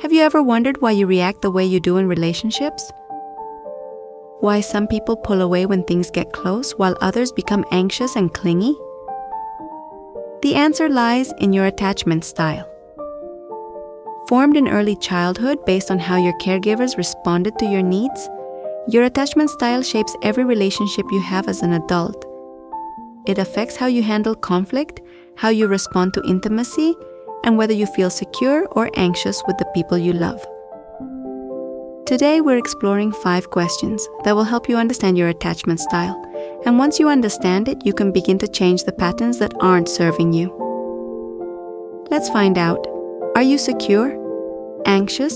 Have you ever wondered why you react the way you do in relationships? Why some people pull away when things get close while others become anxious and clingy? The answer lies in your attachment style. Formed in early childhood based on how your caregivers responded to your needs, your attachment style shapes every relationship you have as an adult. It affects how you handle conflict, how you respond to intimacy, and whether you feel secure or anxious with the people you love. Today, we're exploring 5 questions that will help you understand your attachment style. And once you understand it, you can begin to change the patterns that aren't serving you. Let's find out. Are you secure, anxious,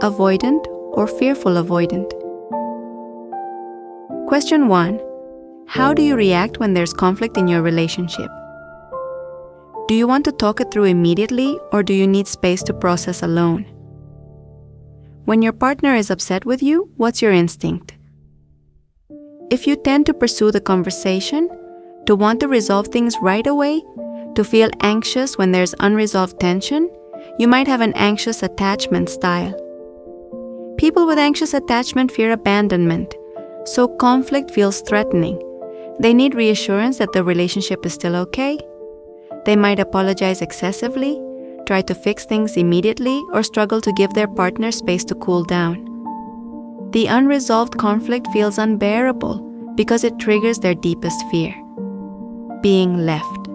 avoidant, or fearful avoidant? Question 1. How do you react when there's conflict in your relationship? Do you want to talk it through immediately, or do you need space to process alone? When your partner is upset with you, what's your instinct? If you tend to pursue the conversation, to want to resolve things right away, to feel anxious when there's unresolved tension, you might have an anxious attachment style. People with anxious attachment fear abandonment, so conflict feels threatening. They need reassurance that the relationship is still okay. They might apologize excessively, try to fix things immediately, or struggle to give their partner space to cool down. The unresolved conflict feels unbearable because it triggers their deepest fear: being left.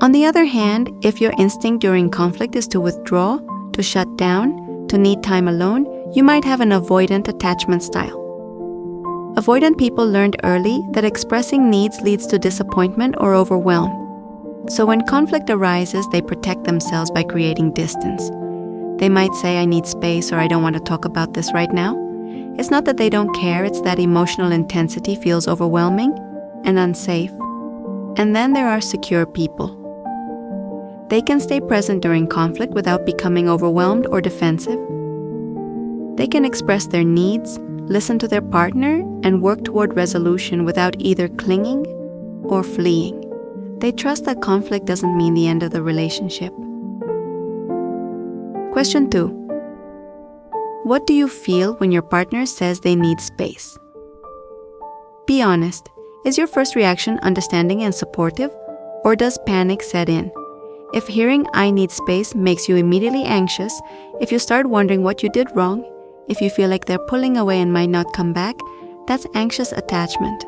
On the other hand, if your instinct during conflict is to withdraw, to shut down, to need time alone, you might have an avoidant attachment style. Avoidant people learned early that expressing needs leads to disappointment or overwhelm. So when conflict arises, they protect themselves by creating distance. They might say, "I need space," or "I don't want to talk about this right now." It's not that they don't care, it's that emotional intensity feels overwhelming and unsafe. And then there are secure people. They can stay present during conflict without becoming overwhelmed or defensive. They can express their needs, listen to their partner, and work toward resolution without either clinging or fleeing. They trust that conflict doesn't mean the end of the relationship. Question 2. What do you feel when your partner says they need space? Be honest. Is your first reaction understanding and supportive, or does panic set in? If hearing "I need space" makes you immediately anxious, if you start wondering what you did wrong, if you feel like they're pulling away and might not come back, that's anxious attachment.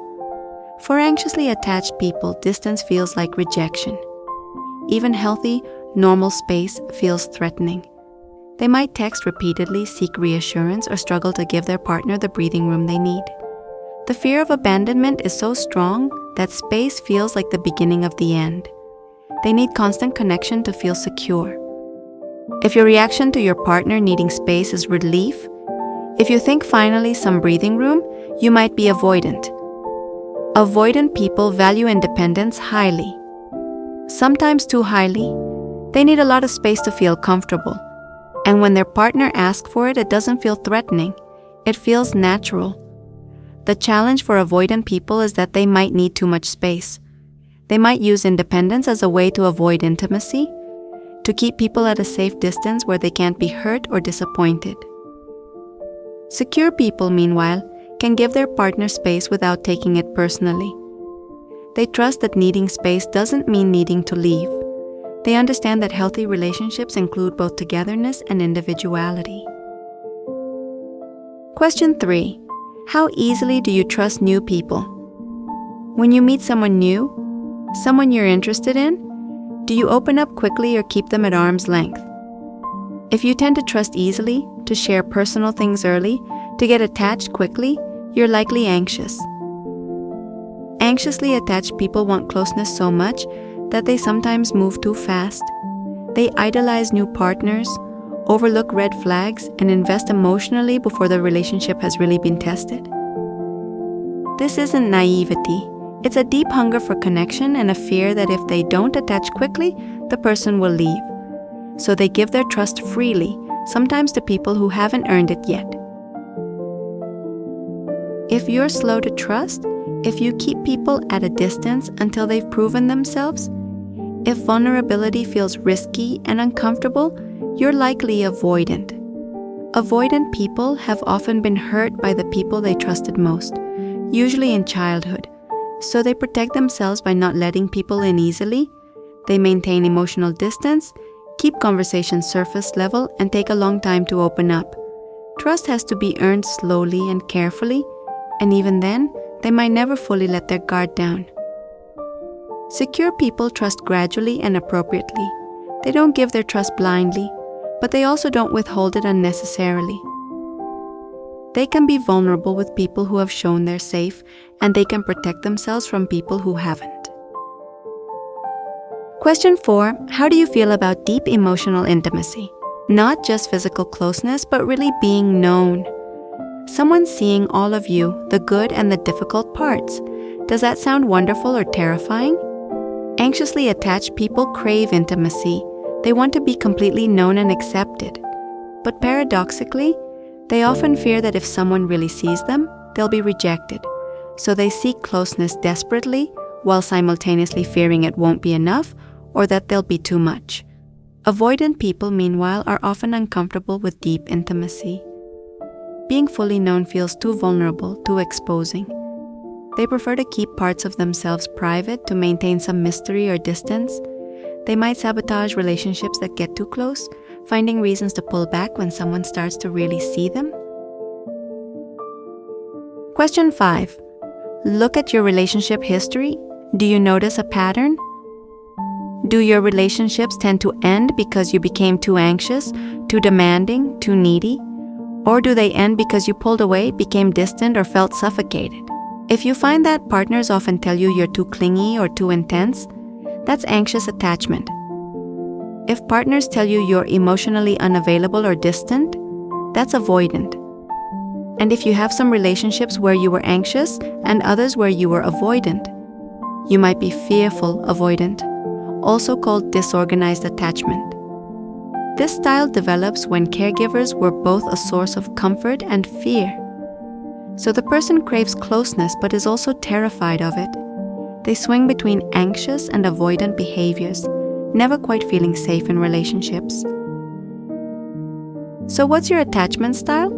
For anxiously attached people, distance feels like rejection. Even healthy, normal space feels threatening. They might text repeatedly, seek reassurance, or struggle to give their partner the breathing room they need. The fear of abandonment is so strong that space feels like the beginning of the end. They need constant connection to feel secure. If your reaction to your partner needing space is relief, if you think finally some breathing room, you might be avoidant. Avoidant people value independence highly. Sometimes too highly. They need a lot of space to feel comfortable. And when their partner asks for it, it doesn't feel threatening. It feels natural. The challenge for avoidant people is that they might need too much space. They might use independence as a way to avoid intimacy, to keep people at a safe distance where they can't be hurt or disappointed. Secure people, meanwhile, can give their partner space without taking it personally. They trust that needing space doesn't mean needing to leave. They understand that healthy relationships include both togetherness and individuality. Question 3. How easily do you trust new people? When you meet someone new, someone you're interested in, do you open up quickly or keep them at arm's length? If you tend to trust easily, to share personal things early, to get attached quickly, you're likely anxious. Anxiously attached people want closeness so much that they sometimes move too fast. They idolize new partners, overlook red flags, and invest emotionally before the relationship has really been tested. This isn't naivety. It's a deep hunger for connection and a fear that if they don't attach quickly, the person will leave. So they give their trust freely, sometimes to people who haven't earned it yet. If you're slow to trust, if you keep people at a distance until they've proven themselves, if vulnerability feels risky and uncomfortable, You're likely avoidant. Avoidant people have often been hurt by the people they trusted most, usually in childhood, so they protect themselves by not letting people in easily. They maintain emotional distance, keep conversations surface level, and take a long time to open up. Trust has to be earned slowly and carefully, and even then, they might never fully let their guard down. Secure people trust gradually and appropriately. They don't give their trust blindly, but they also don't withhold it unnecessarily. They can be vulnerable with people who have shown they're safe, and they can protect themselves from people who haven't. Question 4. How do you feel about deep emotional intimacy? Not just physical closeness, but really being known. Someone seeing all of you, the good and the difficult parts. Does that sound wonderful or terrifying? Anxiously attached people crave intimacy. They want to be completely known and accepted. But paradoxically, they often fear that if someone really sees them, they'll be rejected. So they seek closeness desperately, while simultaneously fearing it won't be enough or that they'll be too much. Avoidant people, meanwhile, are often uncomfortable with deep intimacy. Being fully known feels too vulnerable, too exposing. They prefer to keep parts of themselves private to maintain some mystery or distance. They might sabotage relationships that get too close, finding reasons to pull back when someone starts to really see them. Question 5. Look at your relationship history. Do you notice a pattern? Do your relationships tend to end because you became too anxious, too demanding, too needy? Or do they end because you pulled away, became distant, or felt suffocated? If you find that partners often tell you you're too clingy or too intense, that's anxious attachment. If partners tell you you're emotionally unavailable or distant, that's avoidant. And if you have some relationships where you were anxious and others where you were avoidant, you might be fearful avoidant, also called disorganized attachment. This style develops when caregivers were both a source of comfort and fear. So the person craves closeness but is also terrified of it. They swing between anxious and avoidant behaviors, never quite feeling safe in relationships. So what's your attachment style?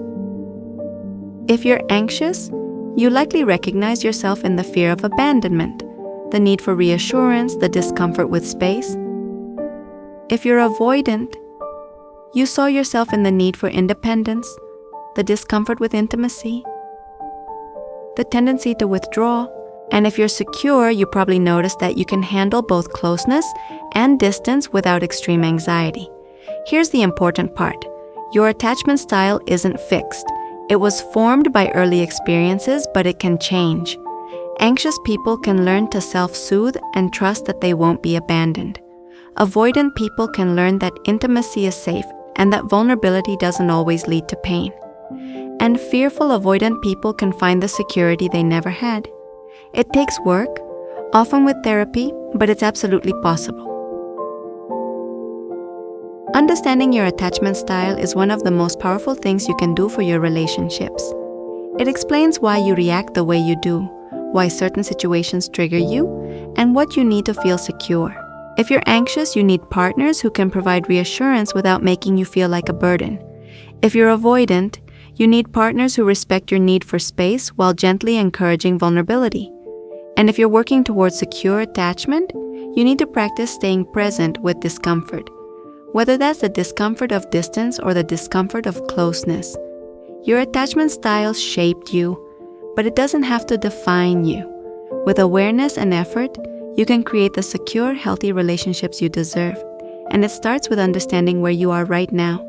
If you're anxious, you likely recognize yourself in the fear of abandonment, the need for reassurance, the discomfort with space. If you're avoidant, you saw yourself in the need for independence, the discomfort with intimacy, the tendency to withdraw. And if you're secure, you probably notice that you can handle both closeness and distance without extreme anxiety. Here's the important part. Your attachment style isn't fixed. It was formed by early experiences, but it can change. Anxious people can learn to self-soothe and trust that they won't be abandoned. Avoidant people can learn that intimacy is safe and that vulnerability doesn't always lead to pain. And fearful avoidant people can find the security they never had. It takes work, often with therapy, but it's absolutely possible. Understanding your attachment style is one of the most powerful things you can do for your relationships. It explains why you react the way you do, why certain situations trigger you, and what you need to feel secure. If you're anxious, you need partners who can provide reassurance without making you feel like a burden. If you're avoidant, you need partners who respect your need for space while gently encouraging vulnerability. And if you're working towards secure attachment, you need to practice staying present with discomfort, whether that's the discomfort of distance or the discomfort of closeness. Your attachment style shaped you, but it doesn't have to define you. With awareness and effort, you can create the secure, healthy relationships you deserve. And it starts with understanding where you are right now.